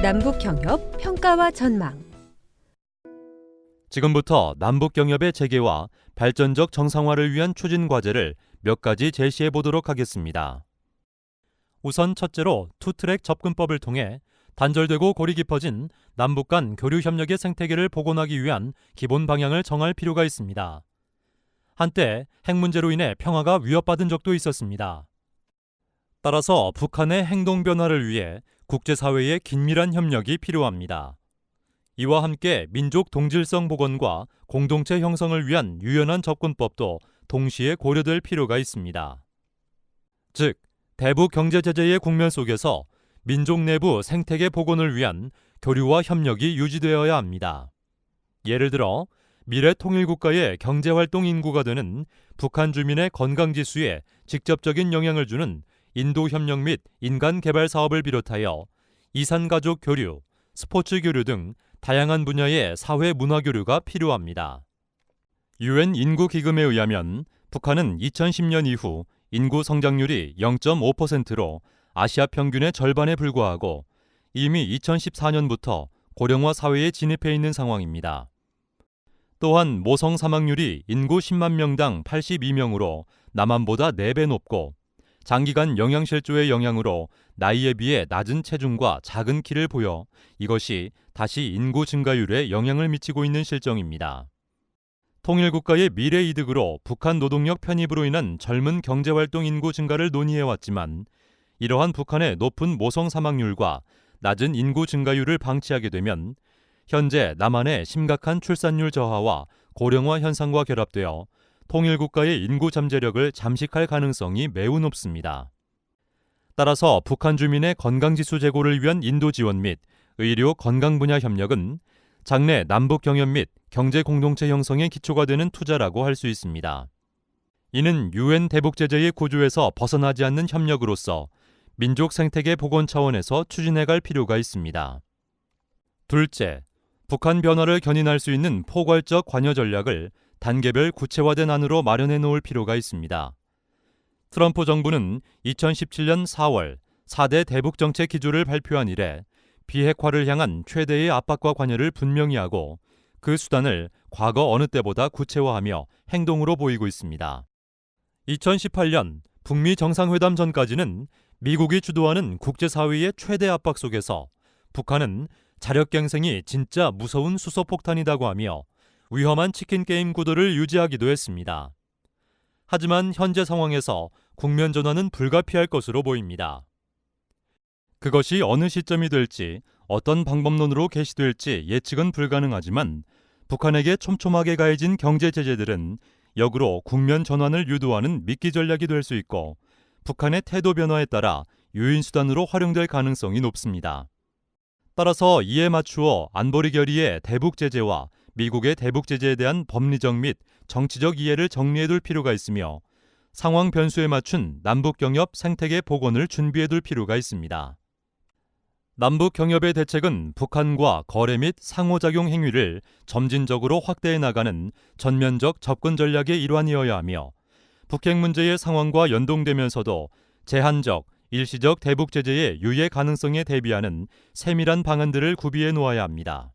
남북경협 평가와 전망. 지금부터 남북경협의 재개와 발전적 정상화를 위한 추진 과제를 몇 가지 제시해 보도록 하겠습니다. 우선 첫째로 투트랙 접근법을 통해 단절되고 골이 깊어진 남북 간 교류 협력의 생태계를 복원하기 위한 기본 방향을 정할 필요가 있습니다. 한때 핵 문제로 인해 평화가 위협받은 적도 있었습니다. 따라서 북한의 행동 변화를 위해 국제사회의 긴밀한 협력이 필요합니다. 이와 함께 민족 동질성 복원과 공동체 형성을 위한 유연한 접근법도 동시에 고려될 필요가 있습니다. 즉, 대북 경제 제재의 국면 속에서 민족 내부 생태계 복원을 위한 교류와 협력이 유지되어야 합니다. 예를 들어 미래 통일국가의 경제활동 인구가 되는 북한 주민의 건강지수에 직접적인 영향을 주는 인도협력 및 인간개발 사업을 비롯하여 이산가족 교류, 스포츠 교류 등 다양한 분야의 사회 문화 교류가 필요합니다. UN 인구기금에 의하면 북한은 2010년 이후 인구 성장률이 0.5%로 아시아 평균의 절반에 불과하고 이미 2014년부터 고령화 사회에 진입해 있는 상황입니다. 또한 모성 사망률이 인구 10만 명당 82명으로 남한보다 4배 높고 장기간 영양실조의 영향으로 나이에 비해 낮은 체중과 작은 키를 보여 이것이 다시 인구 증가율에 영향을 미치고 있는 실정입니다. 통일국가의 미래 이득으로 북한 노동력 편입으로 인한 젊은 경제활동 인구 증가를 논의해왔지만 이러한 북한의 높은 모성 사망률과 낮은 인구 증가율을 방치하게 되면 현재 남한의 심각한 출산율 저하와 고령화 현상과 결합되어 통일국가의 인구 잠재력을 잠식할 가능성이 매우 높습니다. 따라서 북한 주민의 건강지수 제고를 위한 인도 지원 및 의료 건강 분야 협력은 장래 남북 경협 및 경제 공동체 형성의 기초가 되는 투자라고 할 수 있습니다. 이는 UN 대북 제재의 구조에서 벗어나지 않는 협력으로서 민족 생태계 복원 차원에서 추진해갈 필요가 있습니다. 둘째, 북한 변화를 견인할 수 있는 포괄적 관여 전략을 단계별 구체화된 안으로 마련해 놓을 필요가 있습니다. 트럼프 정부는 2017년 4월 4대 대북 정책 기조를 발표한 이래 비핵화를 향한 최대의 압박과 관여를 분명히 하고 그 수단을 과거 어느 때보다 구체화하며 행동으로 보이고 있습니다. 2018년 북미 정상회담 전까지는 미국이 주도하는 국제사회의 최대 압박 속에서 북한은 자력갱생이 진짜 무서운 수소폭탄이라고 하며 위험한 치킨 게임 구도를 유지하기도 했습니다. 하지만 현재 상황에서 국면 전환은 불가피할 것으로 보입니다. 그것이 어느 시점이 될지 어떤 방법론으로 개시될지 예측은 불가능하지만 북한에게 촘촘하게 가해진 경제 제재들은 역으로 국면 전환을 유도하는 미끼 전략이 될 수 있고 북한의 태도 변화에 따라 유인 수단으로 활용될 가능성이 높습니다. 따라서 이에 맞추어 안보리 결의의 대북 제재와 미국의 대북 제재에 대한 법리적 및 정치적 이해를 정리해둘 필요가 있으며 상황 변수에 맞춘 남북 경협 생태계 복원을 준비해둘 필요가 있습니다. 남북 경협의 대책은 북한과 거래 및 상호작용 행위를 점진적으로 확대해 나가는 전면적 접근 전략의 일환이어야 하며 북핵 문제의 상황과 연동되면서도 제한적, 일시적 대북 제재의 유예 가능성에 대비하는 세밀한 방안들을 구비해 놓아야 합니다.